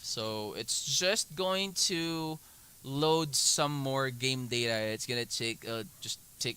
So it's just going to load some more game data. It's gonna take a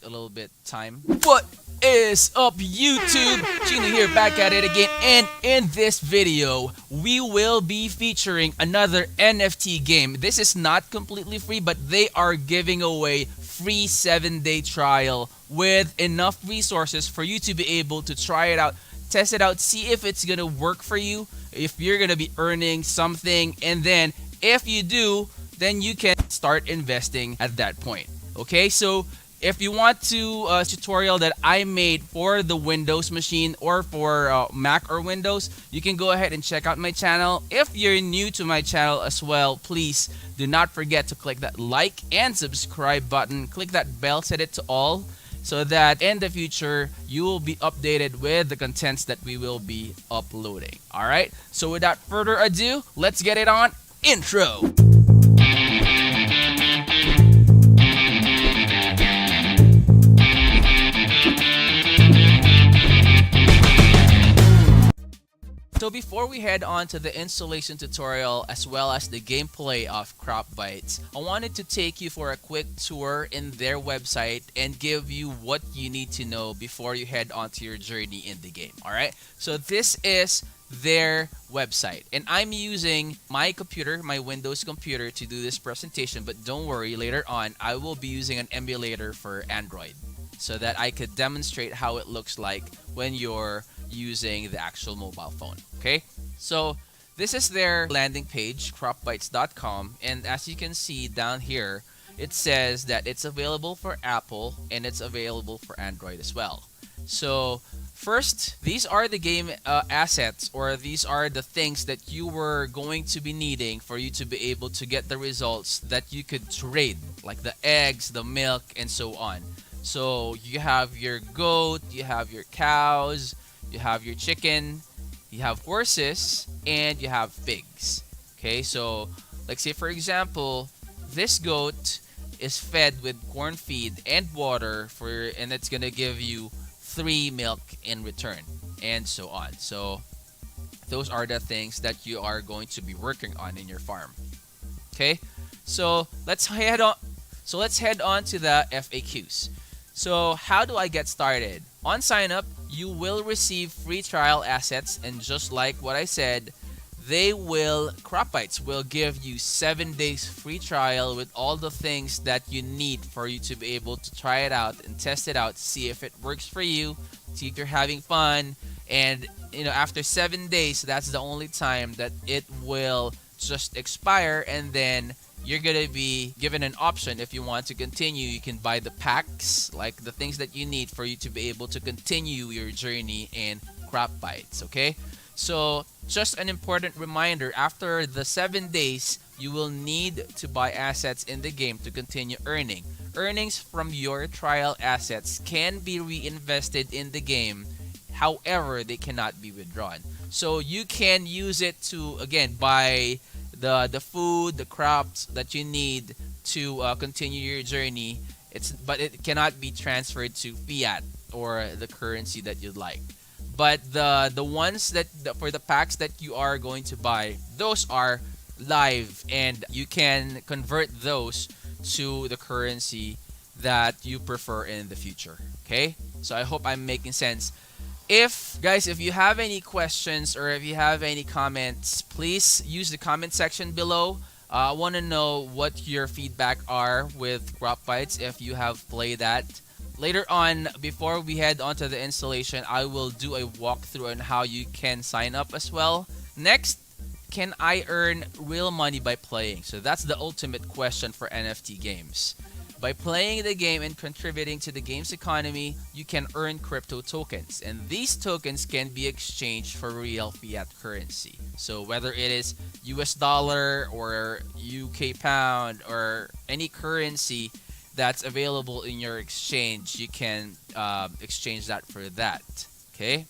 little bit time. What is up, YouTube? Gina here, back at it again, and in this video we will be featuring another NFT game. This is not completely free, but they are giving away free 7-day trial with enough resources for you to be able to try it out, test it out, see if it's gonna work for you, if you're gonna be earning something, and then if you do, then you can start investing at that point. Okay, so if you want to tutorial that I made for the Windows machine or for Mac or Windows, you can go ahead and check out my channel. If you're new to my channel as well, please do not forget to click that like and subscribe button. Click that bell, set it to all, so that in the future you will be updated with the contents that we will be uploading. All right, so without further ado, let's get it on. Intro. So before we head on to the installation tutorial as well as the gameplay of CropBytes, I wanted to take you for a quick tour in their website and give you what you need to know before you head onto your journey in the game. Alright, so this is their website, and I'm using my computer, my Windows computer, to do this presentation, but don't worry, later on I will be using an emulator for Android so that I could demonstrate how it looks like when you're using the actual mobile phone. Okay, so this is their landing page, cropbytes.com, and as you can see down here, it says that it's available for Apple and it's available for Android as well. So first, these are the game assets, or these are the things that you were going to be needing for you to be able to get the results that you could trade, like the eggs, the milk, and so on. So you have your goat, you have your cows, you have your chicken, you have horses, and you have pigs. Okay, so like say for example, this goat is fed with corn feed and water and it's gonna give you 3 milk in return, and so on. So those are the things that you are going to be working on in your farm. Okay, so let's head on. Let's head on to the FAQs. So how do I get started? On sign up, you will receive free trial assets, and just like what I said, CropBytes will give you 7 days free trial with all the things that you need for you to be able to try it out and test it out, see if it works for you, see if you're having fun, and after 7 days, that's the only time that it will just expire, and then you're gonna be given an option. If you want to continue, you can buy the packs, like the things that you need for you to be able to continue your journey in CropBytes. Okay, so just an important reminder, after the 7 days you will need to buy assets in the game to continue earning. Earnings from your trial assets can be reinvested in the game, however they cannot be withdrawn. So you can use it to again buy the food, the crops that you need to continue your journey. But it cannot be transferred to fiat or the currency that you'd like. But the ones for the packs that you are going to buy, those are live, and you can convert those to the currency that you prefer in the future. Okay, so I hope I'm making sense. If you have any questions or if you have any comments, please use the comment section below. I want to know what your feedback are with CropBytes if you have played that. Later on, before we head on to the installation, I will do a walkthrough on how you can sign up as well. Next, can I earn real money by playing? So that's the ultimate question for NFT games. By playing the game and contributing to the game's economy, you can earn crypto tokens, and these tokens can be exchanged for real fiat currency. So whether it is US dollar or UK pound or any currency that's available in your exchange, you can exchange that for that. Okay,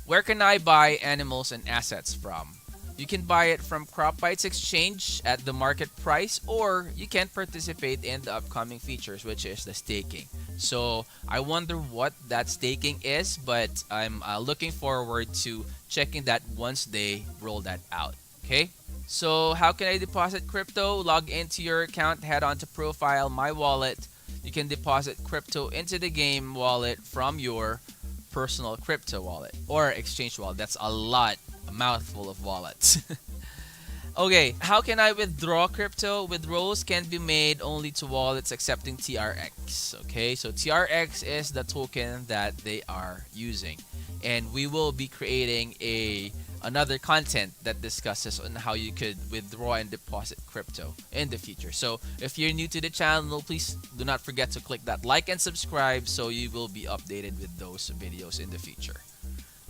where can I buy animals and assets from? You can buy it from CropBytes exchange at the market price, or you can participate in the upcoming features, which is the staking. So I wonder what that staking is, but I'm looking forward to checking that once they roll that out. Okay, So how can I deposit crypto? Log into your account, head on to profile, my wallet. You can deposit crypto into the game wallet from your personal crypto wallet or exchange wallet. That's a mouthful of wallets. Okay, how can I withdraw crypto? Withdrawals can be made only to wallets accepting TRX. Okay, so TRX is the token that they are using, and we will be creating a another content that discusses on how you could withdraw and deposit crypto in the future. So if you're new to the channel, please do not forget to click that like and subscribe so you will be updated with those videos in the future.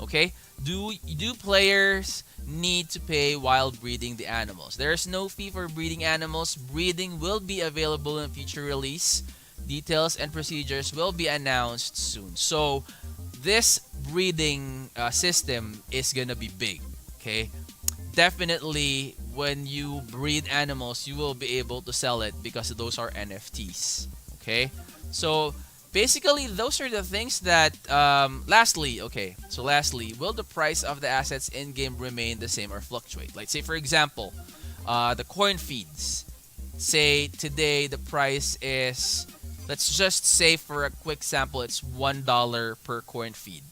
Okay, do players need to pay while breeding the animals? There is no fee for breeding animals. Breeding will be available in future release. Details and procedures will be announced soon. So this breeding system is gonna be big. Okay, definitely when you breed animals, you will be able to sell it because those are NFTs. Okay, so basically those are the things that lastly, will the price of the assets in game remain the same or fluctuate? Like, say for example, the corn feeds. Say today the price is, let's just say for a quick sample, it's $1 per corn feed.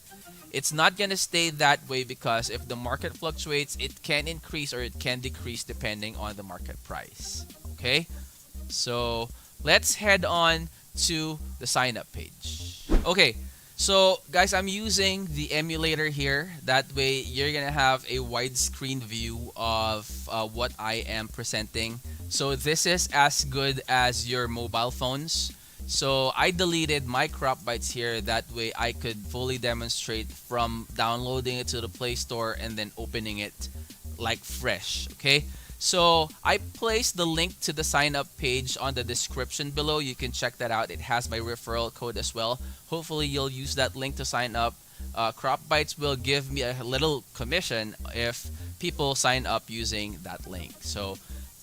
It's not gonna stay that way because if the market fluctuates, it can increase or it can decrease depending on the market price. Okay, so let's head on to the sign up page. Okay, so guys, I'm using the emulator here. That way you're gonna have a widescreen view of what I am presenting. So this is as good as your mobile phones. So I deleted my CropBytes here. That way I could fully demonstrate from downloading it to the Play Store and then opening it like fresh. Okay, so I placed the link to the sign up page on the description below. You can check that out. It has my referral code as well. Hopefully you'll use that link to sign up. CropBytes will give me a little commission if people sign up using that link. So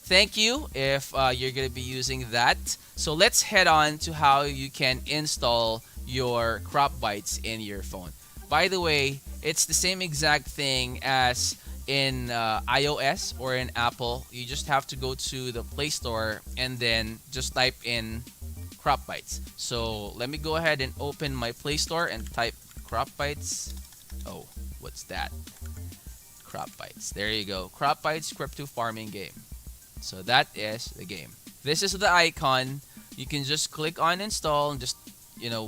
thank you if you're going to be using that. So let's head on to how you can install your CropBytes in your phone. By the way, it's the same exact thing as in iOS or in Apple. You just have to go to the Play Store and then just type in CropBytes. So let me go ahead and open my Play Store and type CropBytes. Oh, what's that? CropBytes. There you go. CropBytes crypto farming game. So that is the game. This is the icon. You can just click on install and just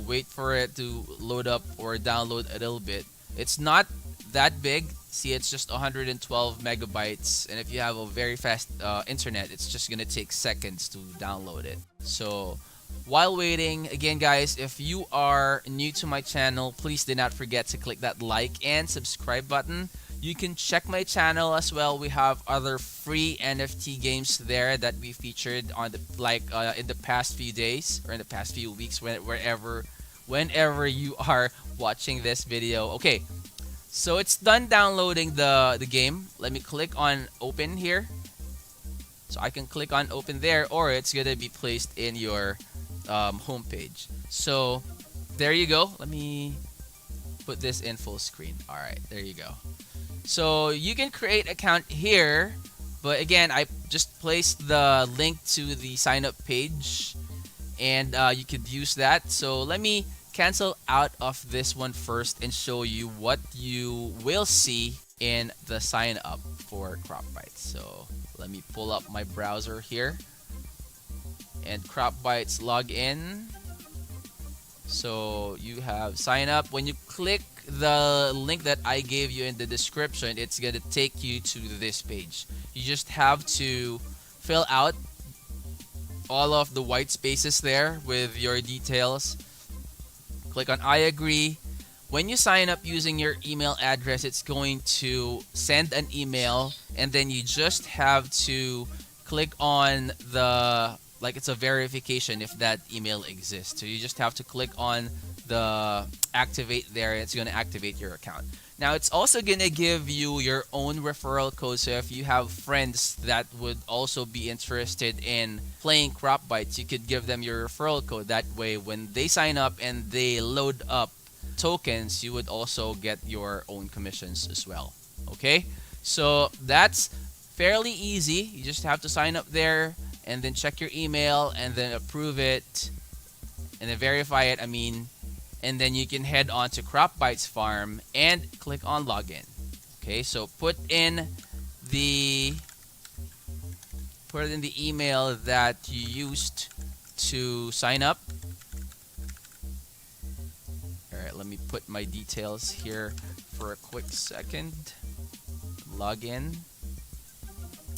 wait for it to load up or download a little bit. It's not that big. See, it's just 112 megabytes, and if you have a very fast internet, it's just gonna take seconds to download it. So while waiting, again guys, if you are new to my channel, please do not forget to click that like and subscribe button. You can check my channel as well. We have other free NFT games there that we featured on the in the past few days or in the past few weeks, whenever you are watching this video. Okay, so it's done downloading the game. Let me click on open here. So I can click on open there, or it's gonna be placed in your home page. So there you go. Let me put this in full screen. All right, there you go. So you can create account here, but again, I just placed the link to the sign up page, and you could use that. So let me cancel out of this one first and show you what you will see in the sign up for CropBytes. So let me pull up my browser here and CropBytes log in. So you have sign up. When you click the link that I gave you in the description, it's gonna take you to this page. You just have to fill out all of the white spaces there with your details. Click on I agree. When you sign up using your email address, it's going to send an email, and then you just have to click on the, like, it's a verification if that email exists. So you just have to click on the activate there, and it's going to activate your account. Now it's also going to give you your own referral code. So if you have friends that would also be interested in playing CropBytes, you could give them your referral code. That way when they sign up and they load up tokens, you would also get your own commissions as well. Okay, so that's fairly easy. You just have to sign up there and then check your email and then approve it and then verify it. I mean, and then you can head on to CropBytes farm and click on login. Okay, so the put in the email that you used to sign up. All right, let me put my details here for a quick second. Log in,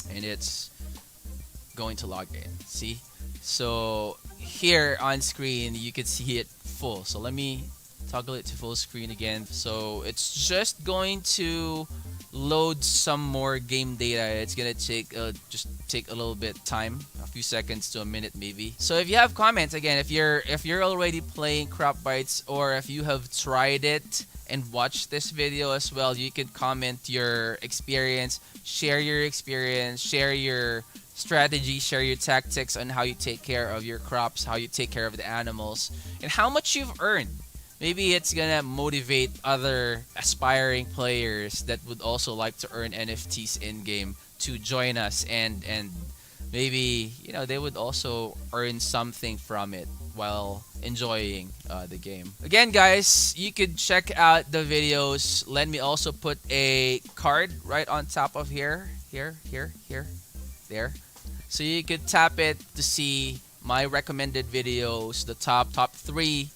and it's going to log in. See, so here on screen you can see it full. So let me toggle it to full screen again. So it's just going to load some more game data. It's gonna take just take a little bit time, a few seconds to a minute maybe. So if you have comments, again, if you're already playing CropBytes, or if you have tried it and watched this video as well, you can comment your experience, share your experience, share your strategy, share your tactics on how you take care of your crops, how you take care of the animals, and how much you've earned. Maybe it's gonna motivate other aspiring players that would also like to earn NFTs in game to join us, and maybe they would also earn something from it while enjoying the game. Again, guys, you could check out the videos. Let me also put a card right on top of here, there. So you could tap it to see my recommended videos, the top 3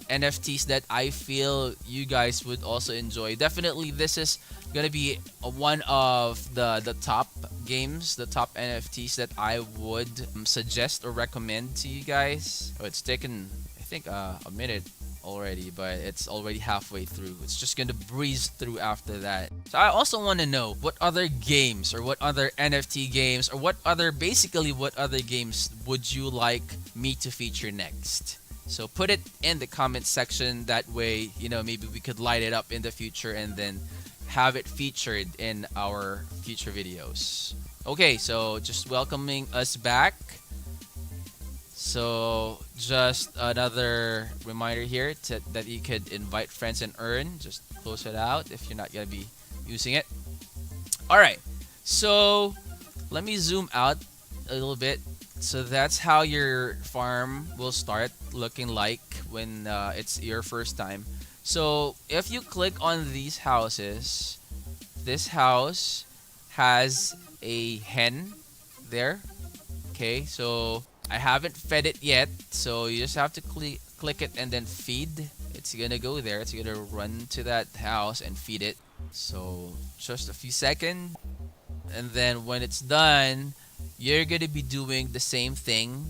NFTs that I feel you guys would also enjoy. Definitely, this is gonna be one of the top games, the top NFTs that I would suggest or recommend to you guys. Oh, it's taken, I think, a minute already, but it's already halfway through. It's just gonna breeze through after that. So I also want to know what other games, or what other NFT games, or what other games would you like me to feature next? So put it in the comment section. That way, maybe we could light it up in the future and then have it featured in our future videos. Okay, so just welcoming us back. So just another reminder here that you could invite friends and earn. Just close it out if you're not going to be using it. All right, so let me zoom out a little bit. So that's how your farm will start looking like when it's your first time. So if you click on these houses, this house has a hen there. Okay, so I haven't fed it yet, so you just have to click it and then feed. It's gonna go there. It's gonna run to that house and feed it. So just a few seconds, and then when it's done, you're gonna be doing the same thing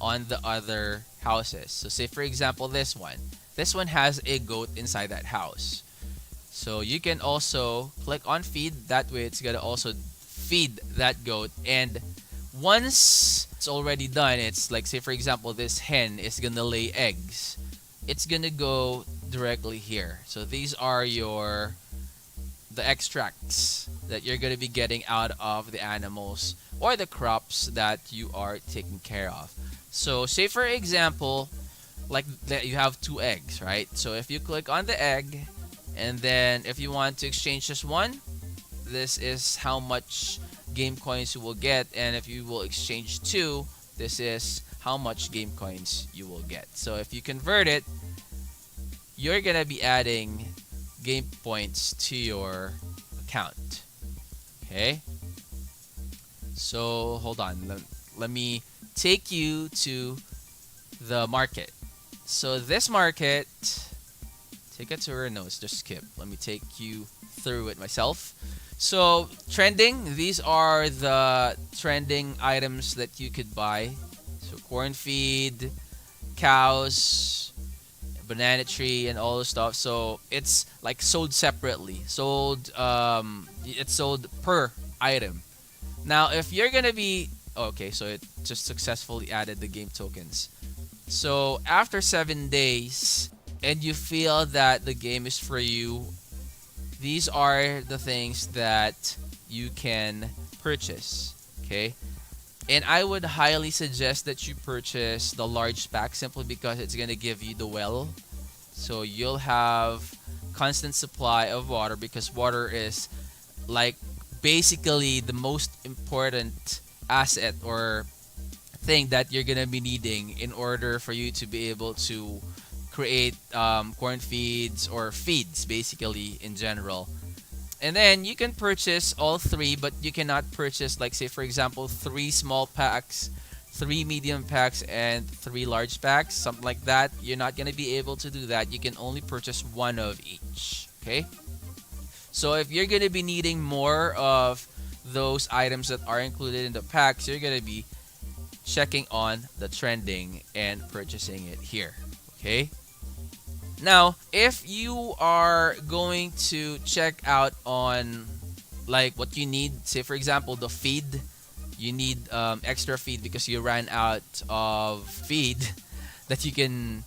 on the other houses. So say for example this one has a goat inside that house. So you can also click on feed. That way it's gonna also feed that goat, and once it's already done, it's like, say for example this hen is gonna lay eggs. It's gonna go directly here. So these are the extracts that you're gonna be getting out of the animals or the crops that you are taking care of. So say for example, like that you have 2 eggs, right? So if you click on the egg, and then if you want to exchange just one, this is how much game coins you will get, and if you will exchange 2, this is how much game coins you will get. So if you convert it, you're gonna be adding game points to your account. Okay, so hold on, let me take you to the market. So this market, take a tour. No, it's just skip. Let me take you through it myself. So trending, these are the trending items that you could buy. So corn feed, cows, banana tree, and all the stuff. So it's like sold separately. It's sold per item. Now if you're gonna be okay, so it just successfully added the game tokens. So after 7 days and you feel that the game is for you, these are the things that you can purchase. Okay, and I would highly suggest that you purchase the large pack, simply because it's gonna give you the well. So you'll have constant supply of water, because water is like basically the most important asset or thing that you're gonna be needing in order for you to be able to create corn feeds or feeds basically in general. And then you can purchase all three, but you cannot purchase, like, say for example, 3 small packs, 3 medium packs, and 3 large packs, something like that. You're not gonna be able to do that. You can only purchase one of each. Okay. So if you're gonna be needing more of those items that are included in the packs, you're gonna be checking on the trending and purchasing it here. Okay. Now, if you are going to check out on like what you need, say for example the feed, you need extra feed because you ran out of feed that you can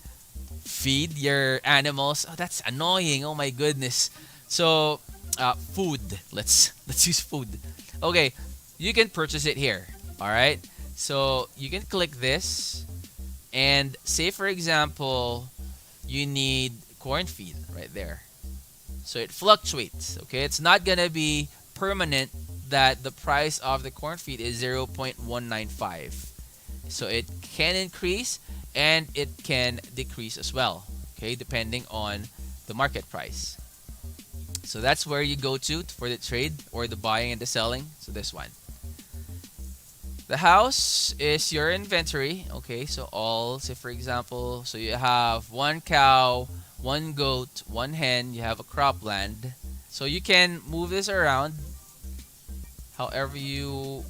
feed your animals. Oh, that's annoying. Oh my goodness. So food. Let's use food. Okay, you can purchase it here. All right. So you can click this, and say for example you need corn feed right there. So it fluctuates. Okay, it's not gonna be permanent that the price of the corn feed is 0.195. So it can increase and it can decrease as well. Okay, depending on the market price. So that's where you go to for the trade or the buying and the selling. So this one. The house is your inventory. Okay, so all, say for example, so you have 1 cow, 1 goat, 1 hen, you have a cropland. So you can move this around however you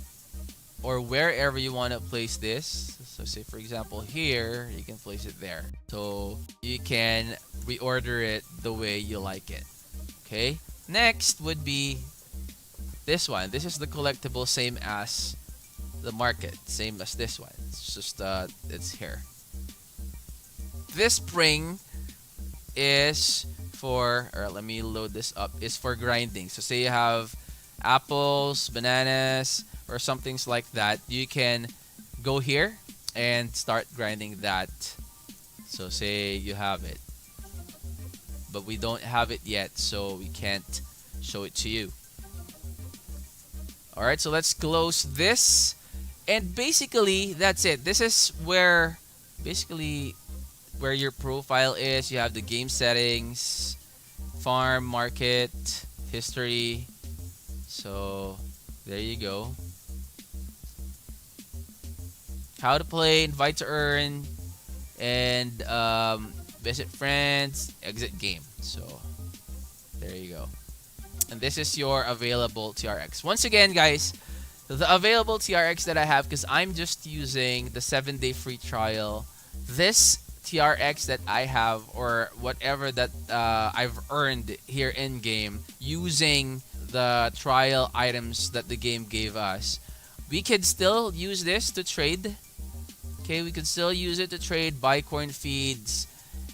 or wherever you want to place this. So say for example here, you can place it there. So you can reorder it the way you like it. Okay, next would be this one. This is the collectible, same as the market, same as this one. It's just it's here. This spring is for, or let me load this up, is for grinding. So say you have apples, bananas, or some things like that, you can go here and start grinding that. So say you have it, but we don't have it yet, so we can't show it to you. Alright, so let's close this. And basically, that's it. This is where, basically, where your profile is. You have the game settings, farm, market, history. So, there you go. How to play, invite to earn, and visit friends, exit game. So, there you go. And this is your available TRX. Once again, guys, the available TRX that I have, because I'm just using the 7-day free trial, this TRX that I have, or whatever that I've earned here in game using the trial items that the game gave us, we could still use this to trade. Okay, we could still use it to trade, buy corn feeds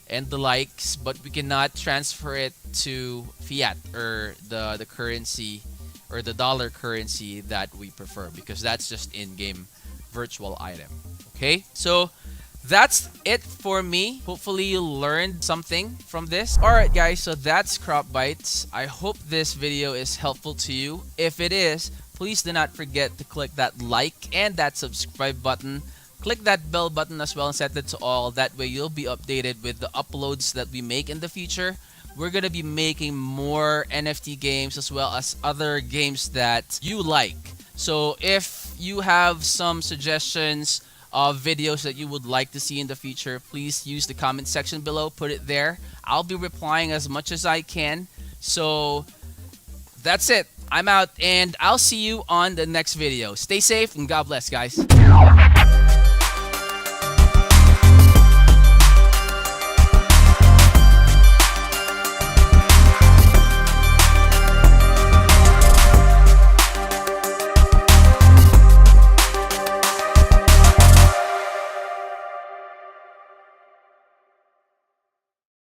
and the likes, but we cannot transfer it to fiat, or the currency, or the dollar currency that we prefer, because that's just in-game virtual item. Okay, so that's it for me. Hopefully you learned something from this. Alright guys, so that's CropBytes. I hope this video is helpful to you. If it is, please do not forget to click that like and that subscribe button. Click that bell button as well and set it to all. That way you'll be updated with the uploads that we make in the future. We're going to be making more NFT games as well as other games that you like. So if you have some suggestions of videos that you would like to see in the future, please use the comment section below. Put it there. I'll be replying as much as I can. So that's it. I'm out, and I'll see you on the next video. Stay safe and God bless, guys.